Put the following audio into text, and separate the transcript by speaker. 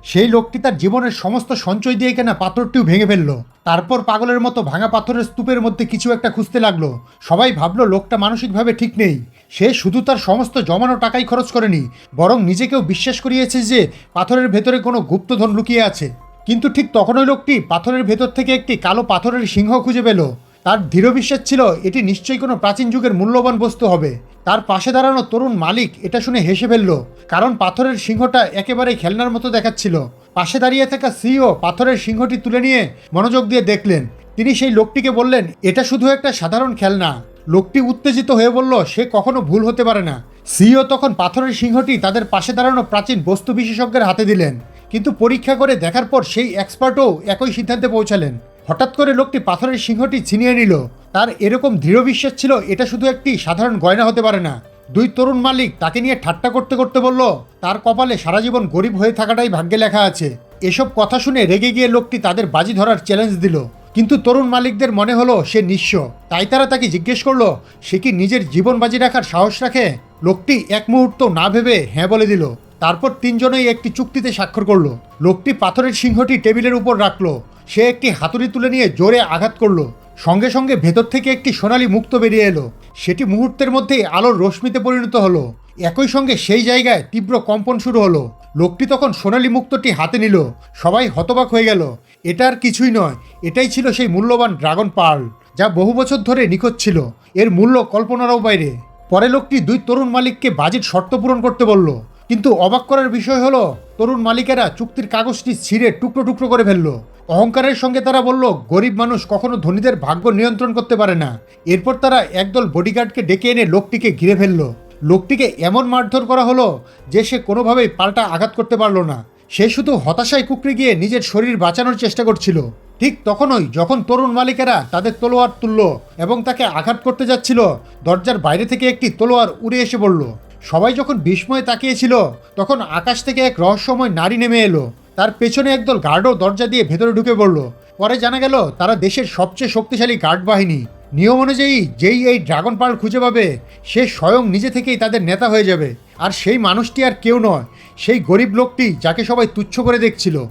Speaker 1: সেই লোকটি তার জীবনের সমস্ত সঞ্চয় দিয়ে কেনা পাথরটিও ভেঙে ফেলল। তারপর পাগলের মতো ভাঙা পাথরের স্তূপের মধ্যে কিছু একটা খুঁজতে লাগলো। সবাই ভাবলো লোকটা মানসিকভাবে ঠিক নেই। সে শুধু তার সমস্ত জমানো টাকাই খরচ করেনি, বরং নিজেকেও বিশ্বাস করিয়েছে যে পাথরের ভেতরে কোনো গুপ্তধন লুকিয়ে আছে। কিন্তু ঠিক তখনই লোকটি পাথরের ভেতর থেকে একটি কালো পাথরের সিংহ খুঁজে পেল। তার দৃঢ় বিশ্বাস ছিল এটি নিশ্চয়ই কোনো প্রাচীন যুগের মূল্যবান বস্তু হবে। তার পাশে দাঁড়ানো তরুণ মালিক এটা শুনে হেসে ফেলল, কারণ পাথরের সিংহটা একেবারেই খেলনার মতো দেখাচ্ছিল। পাশে দাঁড়িয়ে থাকা সিও পাথরের সিংহটি তুলে নিয়ে মনোযোগ দিয়ে দেখলেন। তিনি সেই লোকটিকে বললেন, এটা শুধু একটা সাধারণ খেলনা। লোকটি উত্তেজিত হয়ে বলল, সে কখনো ভুল হতে পারে না। সিও তখন পাথরের সিংহটি তাদের পাশে দাঁড়ানো প্রাচীন বস্তু বিশেষজ্ঞের হাতে দিলেন। কিন্তু পরীক্ষা করে দেখার পর সেই এক্সপার্টও একই সিদ্ধান্তে পৌঁছালেন। হঠাৎ করে লোকটি পাথরের সিংহটি ছিনিয়ে নিল। তার এরকম দৃঢ় বিশ্বাস ছিল এটা শুধু একটি সাধারণ গয়না হতে পারে না। দুই তরুণ মালিক তাকে নিয়ে ঠাট্টা করতে করতে বলল, তার কপালে সারা জীবন গরিব হয়ে থাকাটাই ভাগ্যে লেখা আছে। এসব কথা শুনে রেগে গিয়ে লোকটি তাদের বাজি ধরার চ্যালেঞ্জ দিল। কিন্তু তরুণ মালিকদের মনে হলো সে নিঃস্ব, তাই তারা তাকে জিজ্ঞেস করলো সে কি নিজের জীবন বাজি রাখার সাহস রাখে। লোকটি এক মুহূর্ত না ভেবে হ্যাঁ বলে দিল। তারপর তিনজনেই একটি চুক্তিতে স্বাক্ষর করলো। লোকটি পাথরের সিংহটি টেবিলের উপর রাখলো। সে একটি হাতুড়ি তুলে নিয়ে জোরে আঘাত করলো। সঙ্গে সঙ্গে ভেতর থেকে একটি সোনালী মুক্তো বেরিয়ে এলো। সেটি মুহূর্তের মধ্যেই আলোর রশ্মিতে পরিণত হলো। একই সঙ্গে সেই জায়গায় তীব্র কম্পন শুরু হলো। লোকটি তখন সোনালী মুক্তটি হাতে নিল। সবাই হতবাক হয়ে গেল। এটা আর কিছুই নয়, এটাই ছিল সেই মূল্যবান ড্রাগন পার্ল, যা বহু বছর ধরে নিখোঁজ ছিল। এর মূল্য কল্পনারও বাইরে। পরে লোকটি দুই তরুণ মালিককে বাজির শর্ত পূরণ করতে বলল। কিন্তু অবাক করার বিষয় হলো তরুণ মালিকেরা চুক্তির কাগজটি ছিঁড়ে টুকরো টুকরো করে ফেলল। অহংকারের সঙ্গে তারা বলল, গরিব মানুষ কখনো ধনীদের ভাগ্য নিয়ন্ত্রণ করতে পারে না। এরপর তারা একদল বডিগার্ডকে ডেকে এনে লোকটিকে ঘিরে ফেলল। লোকটিকে এমন মারধর করা হলো যে সে কোনোভাবেই পাল্টা আঘাত করতে পারল না। সে শুধু হতাশায় কুঁকড়ে গিয়ে নিজের শরীর বাঁচানোর চেষ্টা করছিল। ঠিক তখনই যখন তরুণ মালিকেরা তাদের তলোয়ার তুলল এবং তাকে আঘাত করতে যাচ্ছিল, দরজার বাইরে থেকে একটি তলোয়ার উড়ে এসে পড়ল। সবাই যখন বিস্ময়ে তাকিয়েছিল, তখন আকাশ থেকে এক রহস্যময় নারী নেমে এলো। তার পেছনে একদল গার্ডও দরজা দিয়ে ভেতরে ঢুকে পড়ল। পরে জানা গেল তারা দেশের সবচেয়ে শক্তিশালী গার্ড বাহিনী। নিয়ম অনুযায়ী যেই এই ড্রাগন পার্ল খুঁজে পাবে, সে স্বয়ং নিজে থেকেই তাদের নেতা হয়ে যাবে। আর সেই মানুষটি আর কেউ নয়, সেই গরিব লোকটি যাকে সবাই তুচ্ছ করে দেখছিল।